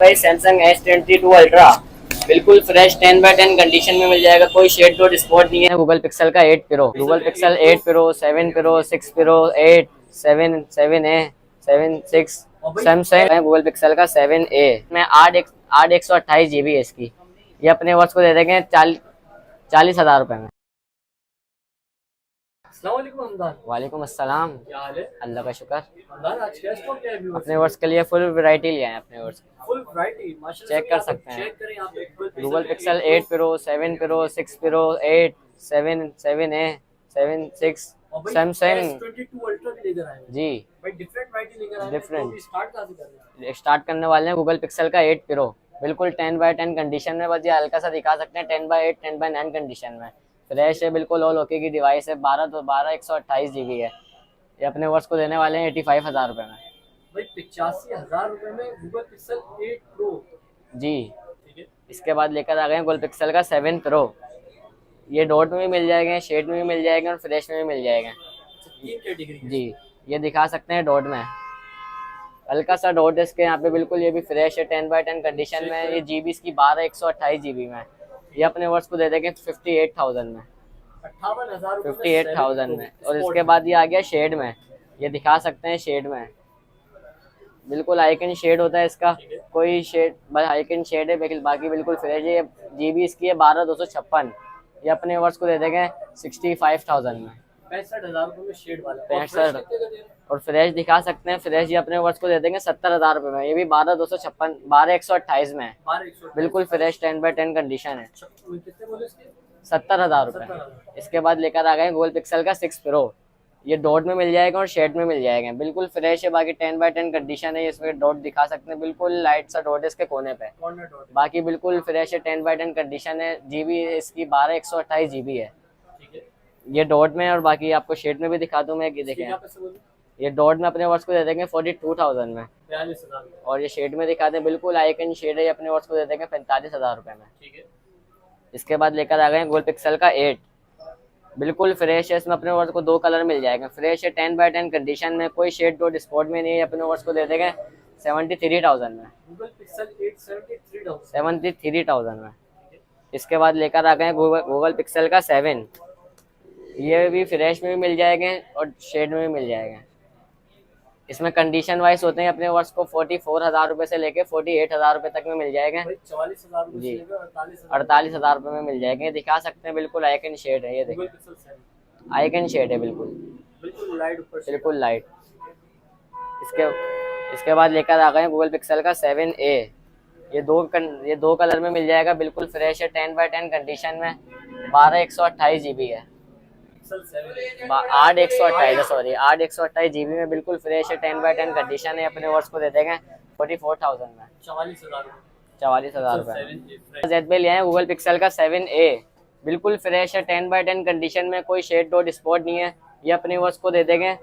भाई Samsung S22 ultra बिल्कुल fresh 10/10 condition में मिल जाएगा। कोई शेड डॉट स्पॉट नहीं है। गूगल पिक्सल का 8 pro, Google pixel 8 pro, 7 pro, 6 pro, 8, 7, 7A, 7, 6 Samsung है। गूगल पिक्सल का 7A में 8 128 GB है इसकी। ये अपने वर्ष को दे देंगे 40,000 रुपए में। वालेकुम अस्सलाम। क्या हाल है? अल्लाह का शुक्र। आज क्या स्टॉक क्या है व्यूअर्स? अपने वर्ष के लिए फुल वैरायटी लिया है अपने वर्ष। फुल वैरायटी माशाल्लाह चेक से कर आप सकते हैं। चेक करें यहाँ पे Google pixel 8 pro, 7 pro, 6 pro, 8, 7, 7A, 7, 6 Samsung S22 ultra भी लेकर आए हैं जी। भाई, डिफरेंट वैरायटी लेकर आए हैं। डिफरेंट तो स्टार्ट कहाँ से कर रहे हैं? स्टार्ट करने वाले हैं गूगल पिक्सल का 8 प्रो, बिल्कुल 10/10 कंडीशन में। बस ये हल्का सा दिखा सकते हैं 10/8, 10/9 कंडीशन में। फ्रेश है बिल्कुल, ऑल ओके की डिवाइस है। 12 128 GB है। ये अपने वर्ष को देने वाले हैं 85,000 रुपये में भाई 85,000 रुपए में गूगल पिक्सल 8 प्रो। जी। ठीक है, इसके बाद लेकर आ गए हैं गूगल पिक्सल का 7 प्रो। ये डॉट में भी मिल जाएंगे, शेड में भी मिल जाएंगे और फ्रेश में भी मिल जाएंगे तीन कैटेगरी जी। ये दिखा सकते हैं डॉट में, हल्का सा डॉट है इसके यहाँ पे बिल्कुल। ये भी फ्रेश है 10/10 कंडीशन में। ये GB इसकी 12 128 GB में। ये अपने वर्ष को दे देंगे 58,000 में, 58,000 58,000 में। और इसके बाद ये आ गया शेड में। ये दिखा सकते हैं शेड में, बिल्कुल आइकन शेड होता है इसका। कोई शेड बस आइकन शेड है, बाकी बिल्कुल फ्रेश है। GB इसकी है 12,256। ये अपने वर्ष को दे देंगे 65,000 में, 65,000 रुपए में शेड वाला। 65। और फ्रेश दिखा सकते हैं, फ्रेश ये अपने वर्ष को दे देंगे 70,000 रुपये में। ये भी 12,256, 12 128 में है। बिल्कुल फ्रेश 10/10 कंडीशन है। कितने बोले इसके? 70,000 रुपये। इसके बाद लेकर आ गए गूगल पिक्सल का 6 प्रो। ये डॉट में मिल जाएगा और शेड में मिल जाएगा, बिल्कुल फ्रेश है। बाकी 10/10 कंडीशन है। इसमें डॉट दिखा सकते हैं, बिल्कुल लाइट सा डॉट है इसके कोने पे। बाकी बिल्कुल फ्रेश है, 10/10 कंडीशन है। GB इसकी 12 128 GB है। ये डॉट में, और बाकी आपको शेड में भी दिखा दूं मैं। देखें, ये डॉट में अपने वर्ष को दे देंगे 42,000 में। 42,000। और ये शेड में दिखाते हैं, बिल्कुल आइकन शेड है। ये अपने वर्ष को दे देंगे 45,000 रुपये में। ठीक है। इसके बाद लेकर आ गए गूगल पिक्सल का 8, बिल्कुल फ्रेश है। इसमें अपने वर्ष को 2 कलर मिल जाएंगे। फ्रेश है 10/10 कंडीशन में, कोई शेड डॉट स्पॉट में नहीं है। अपने वर्ष को दे देंगे 73,000 में, गूगल पिक्सल 8 73,000। 73,000 में। इसके बाद लेकर आ गए गूगल पिक्सल का 7। ये भी फ्रेश में भी मिल जाएंगे और शेड में भी मिल जाएंगे। इसमें कंडीशन वाइज होते हैं। अपने वर्ष को 44,000 रुपये से लेके 48,000 रुपये तक में मिल जाएंगे 44,000 जी। 48,000 रुपये में मिल जाएंगे। दिखा सकते हैं, बिल्कुल आइकन शेड है। ये देखिए, आइकन शेड है बिल्कुल, बिल्कुल लाइट ऊपर से। बिल्कुल लाइट। इसके बाद लेकर आ गए गूगल पिक्सल का 7A। ये दो कलर में मिल जाएगा, बिल्कुल फ्रेश है 10/10 कंडीशन में। 12 128 GB है। 8 128 GB में, बिल्कुल फ्रेश है 10/10 कंडीशन है। अपने वर्ष को दे देंगे 44,000 में, 44,000 रुपये। जेड पे लिया है गूगल पिक्सल का 7A, बिल्कुल फ्रेश है 10/10 कंडीशन में। कोई शेड डॉट स्पॉट नहीं है। ये अपने वर्ष को दे देंगे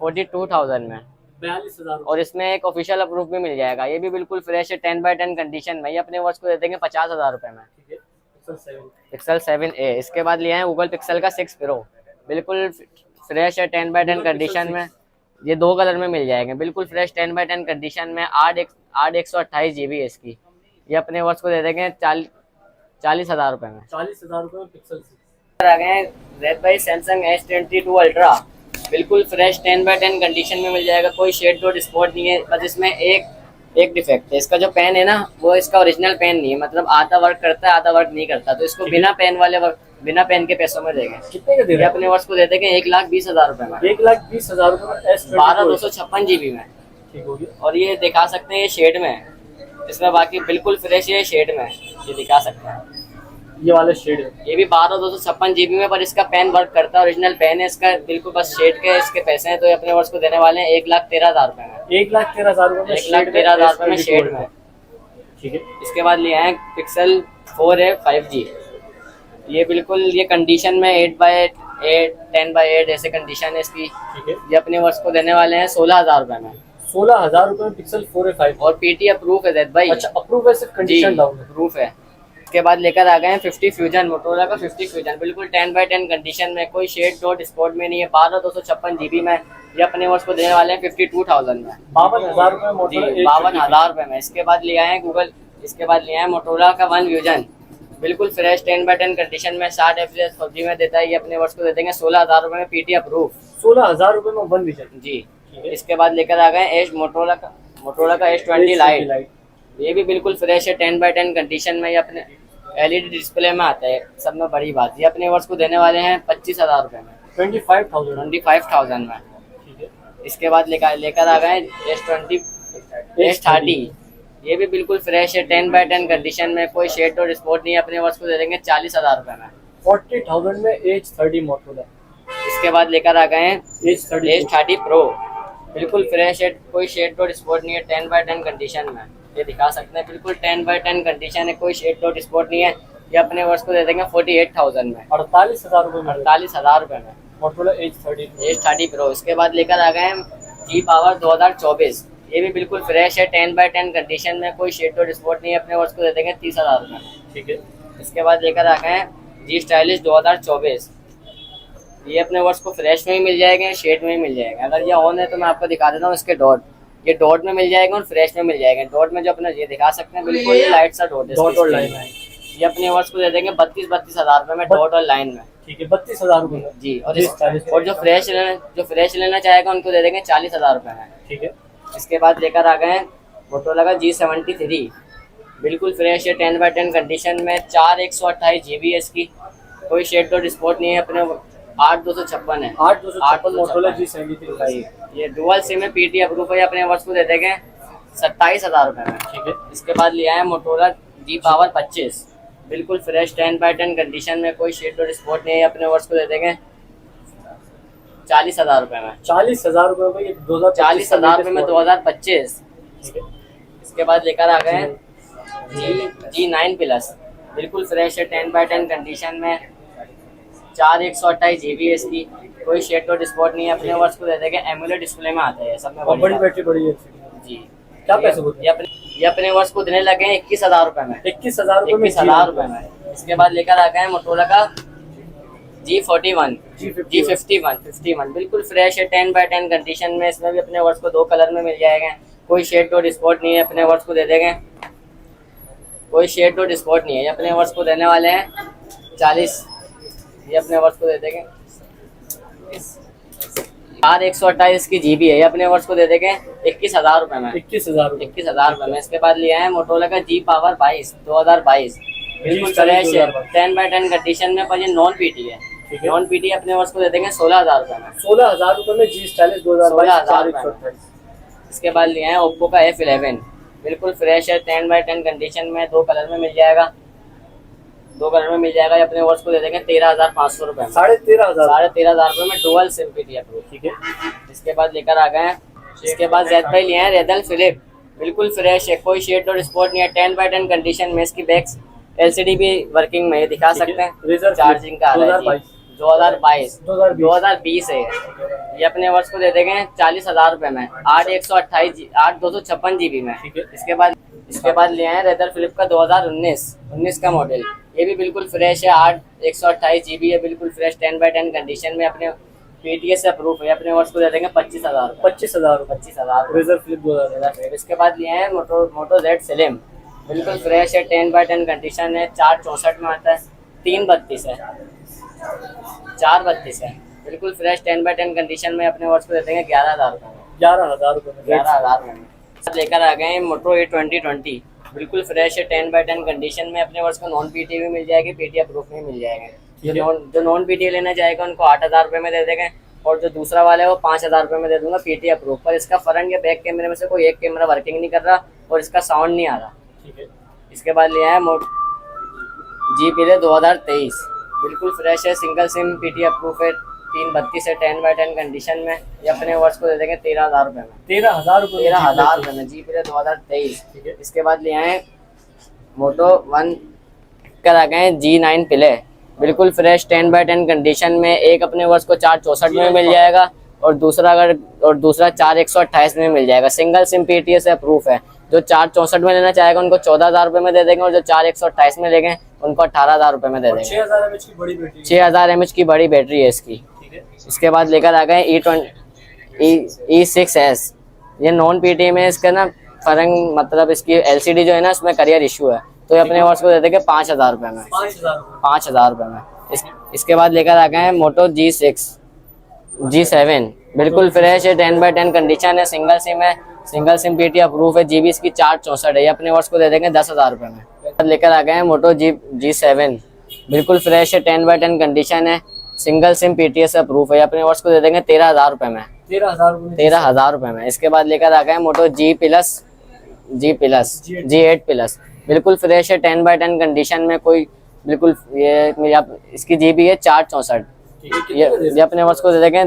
42,000 में, 42,000। और इसमें एक ऑफिशियल अप्रूव भी मिल जाएगा। ये भी बिल्कुल फ्रेश है 10/10 कंडीशन में। ये अपने वर्ष को दे देंगे 50,000 रुपये में, पिक्सल 7A। इसके बाद लिया है गूगल पिक्सल का 6 प्रो, बिल्कुल फ्रेश है 10/10 कंडीशन में। ये 2 कलर में मिल जाएंगे, बिल्कुल फ्रेश 10/10 कंडीशन में। 8 128 GB है इसकी। ये अपने वर्ष को दे देंगे 40,000 रुपये में, 40,000 रुपये में पिक्सल 6। आ गए red by Samsung S22 ultra, बिल्कुल फ्रेश 10/10 कंडीशन में मिल जाएगा। कोई शेड डॉट स्पॉट नहीं है। बस इसमें एक डिफेक्ट है, इसका जो पेन है ना, वो इसका ओरिजिनल पेन नहीं है। मतलब आधा वर्क करता है, आधा वर्क नहीं करता। तो इसको बिना पेन के पैसों में देंगे। कितने का दे रहे हैं? अपने वर्ष को दे देंगे 1,20,000 रुपये में, 1,20,000 रुपये में S22 12,256 GB में। ठीक हो गया। और ये दिखा सकते हैं, ये शेड में है इसमें। बाकी बिल्कुल फ्रेश है, शेड में ये दिखा सकते हैं। ये वाला शेड है, ये भी 12,256 GB में, पर इसका पेन वर्क करता है, ओरिजिनल पेन है इसका। बिल्कुल बस शेड के इसके पैसे हैं। तो ये अपने वर्ष को देने वाले हैं 1,13,000 रुपये में, 1,13,000 रुपये में 1,13,000 रुपये में शेड में। ठीक है। इसके बाद लिया है पिक्सल 4A 5G। ये बिल्कुल ये कंडीशन में 8/8, 10/8 ऐसे कंडीशन है इसकी। ठीक है। ये अपने वर्ष को देने वाले हैं 16,000 रुपये में, 16,000 रुपये में पिक्सल 4A 5G। और PT अप्रूव है जैद भाई। अच्छा, अप्रूव है, सिर्फ कंडीशन डाउन है। प्रूफ है। इसके बाद लेकर आ गए हैं 50 फ्यूजन, मोटोरोला का 50 फ्यूजन, बिल्कुल 10x10 कंडीशन में, कोई शेड डॉट स्पॉट में नहीं है, 12/256 GB में। ये अपने वर्ष को देने वाले हैं 52,000 में, 52,000 रुपए। जी 52,000 रुपए में। इसके बाद ले आए हैं इसके बाद ले आए मोटोरोला का 1 फ्यूजन, बिल्कुल फ्रेश 10x10 कंडीशन में, 60 FPS PUBG में देता है। ये अपने वर्ष को दे देंगे 16,000 रुपए में, PT अप्रूव। 16,000 रुपए में 1 विजन जी। इसके बाद लेकर आ गए एज मोटोरोला का S20 लाइट, ये भी बिल्कुल फ्रेश है 10x10 कंडीशन में। ये अपने LED डिस्प्ले में आता है, सब में बड़ी बात। ये अपने वर्ष को देने वाले हैं 25,000 रुपए में, 25,000 में। ठीक है। इसके बाद लेकर आ गए S30, ये भी बिल्कुल फ्रेश है 10x10 कंडीशन में, कोई शेड और स्पॉट नहीं है। अपने वर्ष को दे देंगे 40,000 रुपए में, 40,000 में H30 मोटोरोला। इसके बाद लेकर आ गए हैं H30 Pro, बिल्कुल फ्रेश है, कोई शेड और स्पॉट नहीं है, 10x10 कंडीशन में। ये दिखा सकते हैं, बिल्कुल 10x10 कंडीशन है, कोई शेड और स्पॉट नहीं है। ये अपने वर्ष को दे देंगे 48,000 में, 48,000 रुपए में, 48,000 रुपए में मोटोरोला H30 Pro। इसके बाद लेकर आ गए हैं G Power 2024, ये भी बिल्कुल फ्रेश है 10x10 कंडीशन में, कोई शेड और स्पॉट नहीं है। अपने वर्ष को दे देंगे 30,000 रुपए में। ठीक है। इसके बाद लेकर आ गए हैं G Stylish 2024, ये अपने वर्ष को फ्रेश में ही मिल जाएगा, शेड में ही मिल जाएगा। अगर ये ऑन है तो मैं आपको दिखा देता हूँ इसके डॉट, ये डॉट में मिल जाएगा और फ्रेश में मिल जाएगा। डॉट में जो अपना ये दिखा सकते हैं, बिल्कुल लाइट सा डॉट है, डॉट और लाइन है। ये अपने वर्ष को दे देंगे 32,000 रुपए में, डॉट और लाइन में। ठीक है, 32,000 रुपए में जी। और जो फ्रेश लेना चाहेगा उनको दे देंगे 40,000 रुपए में। ठीक है। इसके बाद लेकर आ गए हैं मोटोरोला का G73, बिल्कुल फ्रेश है 10x10 कंडीशन में, 4/128 GB है इसकी, कोई शेड डॉट स्पॉट नहीं है। अपने 8/256 है, 8/256 मोटोरोला G73। ये डुअल सिम है, PT अप्रूव है। अपने वर्ष को दे देंगे 27,000 रुपए में। ठीक है। इसके बाद लिया है मोटोरोला G Power 25, बिल्कुल फ्रेश 10x10 कंडीशन में, कोई शेड और स्पॉट नहीं है। अपने वर्ष को दे देंगे 40,000 रुपए में, 40,000 रुपए में, 40,000 रुपए में 2025। ठीक है। इसके बाद लेकर आ गए G9 प्लस, बिल्कुल फ्रेश है 10x10 कंडीशन में, 4/128 GB है इसकी, कोई शेड और स्पॉट नहीं है। अपने वर्ष को दे देंगे AMOLED डिस्प्ले में आता है, सब में बड़ी बैटरी बड़ी है जी। क्या पैसे बोलते हैं? ये अपने वर्ष को देने लगे हैं 21,000 रुपए में, 21,000 रुपए में, 21,000 रुपए में। इसके बाद लेकर आ गए हैं मोटोरोला का G51, G51, बिल्कुल फ्रेश है 10x10 कंडीशन में। इसमें भी अपने वर्ष को 2 कलर में मिल जाएगा, कोई शेड डॉट स्पॉट नहीं है। अपने वर्ष को दे देंगे, कोई शेड डॉट स्पॉट नहीं है। ये अपने वर्ष को देने वाले हैं 40, ये अपने वर्ष को दे देंगे 4/128 की GB है। ये अपने वर्ष को दे देंगे 21,000 रुपए में, 21,000 रुपए में। इसके बाद लिया है मोटोरोला का G Power 22 2022, बिल्कुल फ्रेश है 10x10 कंडीशन में, पर ये नॉन PT है। नॉन PT अपने वर्ष को दे देंगे 16,000 रुपए में, 16,000 रुपए में G Stylish 2022। इसके बाद लिया है ओप्पो का F11, बिल्कुल फ्रेश है 10x10 कंडीशन में, 2 कलर में मिल जाएगा, 2 कलर में मिल जाएगा। ये अपने वर्ष को दे देंगे 13,500 रुपए में, 13,500 रुपए में, डुअल सिम PT अप्रूव। ठीक है। इसके बाद लेकर आ गए हैं, इसके बाद Z भाई लिए हैं रेडल फिलिप, बिल्कुल फ्रेश है, कोई शेड और स्पॉट नहीं है, 10x10 कंडीशन में। इसकी बैक LCD भी वर्किंग में, ये दिखा सकते हैं, चार्जिंग का 2020 है। ये अपने वर्ष को दे देंगे 40,000 रुपए में, 8/256 GB में। इसके बाद ले आए रेडल फिलिप का 2019 का मॉडल, ये भी बिल्कुल फ्रेश है, 8/128 GB है, बिल्कुल फ्रेश 10x10 कंडीशन में, अपने PTS से अप्रूव है। अपने वर्ष को दे देंगे 25,000। इसके बाद लिए हैं मोटो Z Slim, बिल्कुल फ्रेश है 10x10 कंडीशन है, 464 में आता है, 332 है, 432 है, बिल्कुल फ्रेश 10x10 कंडीशन में। अपने वर्ष को दे देंगे 11,000 रुपए में, 11,000 रुपए में। लेकर आ गए हैं मोटो A2020, बिल्कुल फ्रेश है 10x10 कंडीशन में। अपने वर्ष को नॉन PT भी मिल जाएगी, PT अप्रूव में मिल जाएगा। जो नॉन PT लेना चाहेगा उनको 8,000 रुपए में दे देंगे, और जो दूसरा वाला है वो 5,000 रुपए में दे दूंगा PT अप्रूव पर। इसका फ्रंट या बैक कैमरे में से कोई एक कैमरा वर्किंग नहीं कर रहा और इसका साउंड नहीं आ रहा। ठीक है। इसके बाद लिया है G Play 2023, बिल्कुल फ्रेश है, सिंगल सिम PT अप्रूव है, 332 है, 10x10 कंडीशन में। ये अपने वर्ष को दे देंगे 13,000 रुपए में, 13,000 रुपए में G Play 2023। ठीक है। इसके बाद ले आए मोटो 1 कर आ गए G9 Play, बिल्कुल फ्रेश 10x10 कंडीशन में। एक अपने वर्ष को 464 में मिल जाएगा, और दूसरा 4/128 में मिल जाएगा, सिंगल सिम PTS से अप्रूव है। जो 464 में लेना चाहेगा उनको 14,000 रुपये में दे देंगे, और जो 4128 में लेंगे उनको 18,000 रुपये में दे देंगे। 6000 mAh की बड़ी बैटरी, 6000 mAh की बड़ी बैटरी है इसकी। ठीक है। इसके बाद लेकर आ गए E6S। ये नॉन पीटी में इसका ना फरंग, मतलब इसकी एलसीडी जो है ना उसमें करियर इशू है, तो ये अपने वर्ष को दे देंगे 5,000 रुपये में। 5,000 रुपये में। इसके बाद लेकर आ गए हैं मोटो G7। बिल्कुल फ्रेश है, 10/10 कंडीशन है, सिंगल सिम है, सिंगल सिम पीटी अप्रूव है, जीबी इसकी 464 है, ये अपने वर्ष को दे देंगे 10,000 रुपये में। लेकर आ गए हैं मोटो G7। बिल्कुल फ्रेश है, 10/10 कंडीशन है, सिंगल सिम पीटीएस अप्रूव है, ये अपने वर्ष को दे देंगे 13,000 रुपये में। 13,000 रुपये में। इसके बाद लेकर आ गए मोटो G8 प्लस। बिल्कुल फ्रेश है, 10/10 कंडीशन में, कोई बिल्कुल ये इसकी जीबी है 464, ये अपने वर्ष को दे देंगे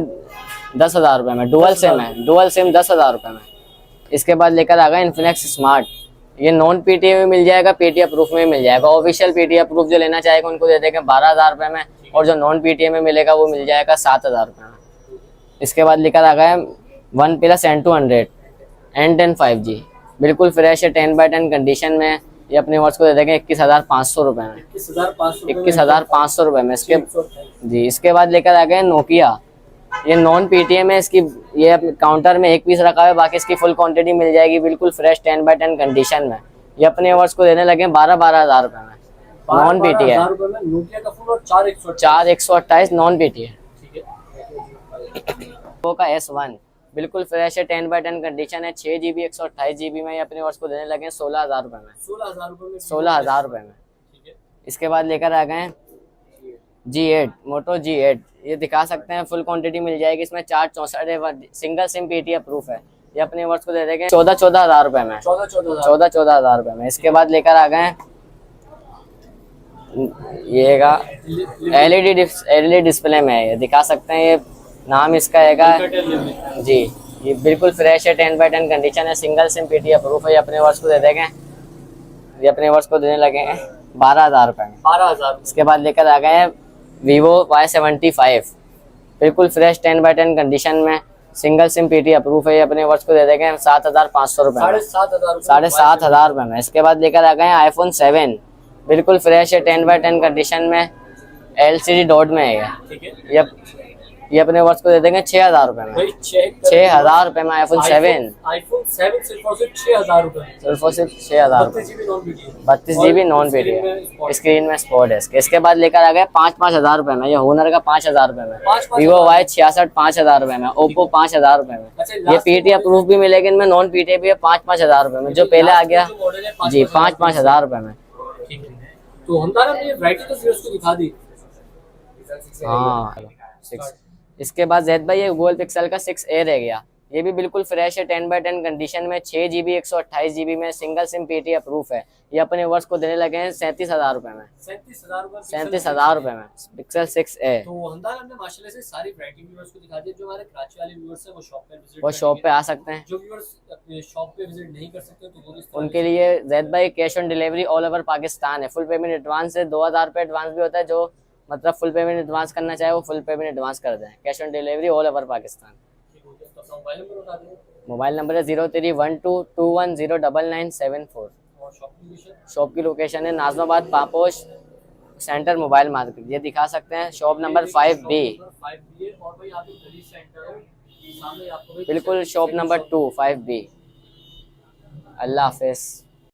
10,000 रुपये में। डुअल सिम है, डुअल सिम 10,000 रुपये में। इसके बाद लेकर आ गए इन्फिनिक्स स्मार्ट। ये नॉन पीटी में मिल जाएगा, पीटी अप्रूफ में मिल जाएगा। ऑफिशियल पीटी अप्रूफ जो लेना चाहेगा उनको दे देंगे 12,000 रुपये में, और जो नॉन पीटी में मिलेगा वो मिल जाएगा 7,000 रुपये में। इसके बाद लेकर आ गए OnePlus N200 N10 5G। बिल्कुल फ्रेश है, 10/10 कंडीशन में, ये अपने वर्ष को दे देंगे 21,500 रुपये में। 21,500 रुपये में। इसके बाद लेकर आ गए नोकिया। ये नॉन पीटीए में, इसकी ये काउंटर में एक पीस रखा है, बाकी इसकी फुल क्वांटिटी मिल जाएगी। बिल्कुल फ्रेश 10/10 कंडीशन में, ये अपने वर्ष को देने लगे 12,000 रुपये में। Non PTA, 4,128 non PTA. Oppo का S1 बिल्कुल फ्रेश है, 10/10 कंडीशन है, 6GB 128GB में, ये अपने वर्ष को देने लगे 16,000 रुपये में। 16,000 रुपये में। इसके बाद लेकर आ गए G8, मोटो G8। ये दिखा सकते हैं, फुल क्वांटिटी मिल जाएगी इसमें, 464 सिंगल सिम पीटी अप्रूफ है, ये अपने वर्ष को दे देंगे 14,000 रुपये में। 14,000 रुपये में। इसके बाद लेकर आ गए ये का एलईडी डिस्प्ले में है, ये दिखा सकते हैं, ये नाम इसका है जी। ये बिल्कुल फ्रेश है, 10/10 कंडीशन है, सिंगल सिम पीटी अप्रूफ है, ये अपने वर्ष को दे देंगे, ये अपने वर्ष को देने लगे हैं 12,000 रुपये में। 12,000। इसके बाद लेकर आ गए हैं Vivo Y75। बिल्कुल फ्रेश, 10/10 कंडीशन में, सिंगल सिम पीटी अप्रूफ है, ये अपने वर्ष को दे देंगे 7,500 रुपये में। 7,500 रुपये में। इसके बाद लेकर आ गए हैं iPhone 7। बिल्कुल फ्रेश है, 10/10 कंडीशन में, LCD डॉट में है ये अपने वर्ष को दे देंगे 6,000 रुपये में। 6,000 रुपये में iPhone 7 सिर्फ और सिर्फ 6,000 रुपये। सिर्फ और सिर्फ 6,000। 32GB नॉन पीटी, स्क्रीन में स्पॉट है इसके। इसके बाद लेकर आ गए 5,000 रुपये में, ये होनर का 5,000 रुपये में। Vivo Y66 5,000 रुपये में। Oppo 5,000 रुपये में। ये पीटी अप्रूव भी मिलेगी, इनमें नॉन पीटी भी है 5,000 रुपये में, जो पहले आ गया जी 5,000 रुपये में। तो हमने वैरायटी तो व्यूअर्स को दिखा दी। हाँ 6। इसके बाद ज़ैद भाई ये गूगल पिक्सल का 6A रह गया। ये भी बिल्कुल फ्रेश है, 10/10 कंडीशन में, 6GB 128GB में, सिंगल सिम पीटी अप्रूफ है, ये अपने वर्ष को देने लगे हैं 37,000 रुपये में। 37,000 रुपये में पिक्सल 6A। तो हमने माशाल्लाह से सारी वैरायटी व्यूअर्स को दिखा दी। जो हमारे कराची वाले व्यूअर्स हैं वो शॉप पे आ सकते हैं। जो व्यूअर्स शॉप पे विजिट नहीं कर सकते तो वो उनके लिए ज़ैद भाई cash on delivery all over Pakistan है। फुल पेमेंट एडवांस है, 2,000 रुपये एडवांस भी होता है, जो मतलब फुल पेमेंट एडवांस करना चाहे वो फुल पेमेंट एडवांस कर दें। Cash on delivery all over Pakistan. Mobile number है 031221099974। शॉप की लोकेशन है Najmabad Paposh centre mobile market, ये दिखा सकते हैं। Shop number 5B। बिल्कुल शॉप नंबर 2 5B। अल्लाह हाफिज़।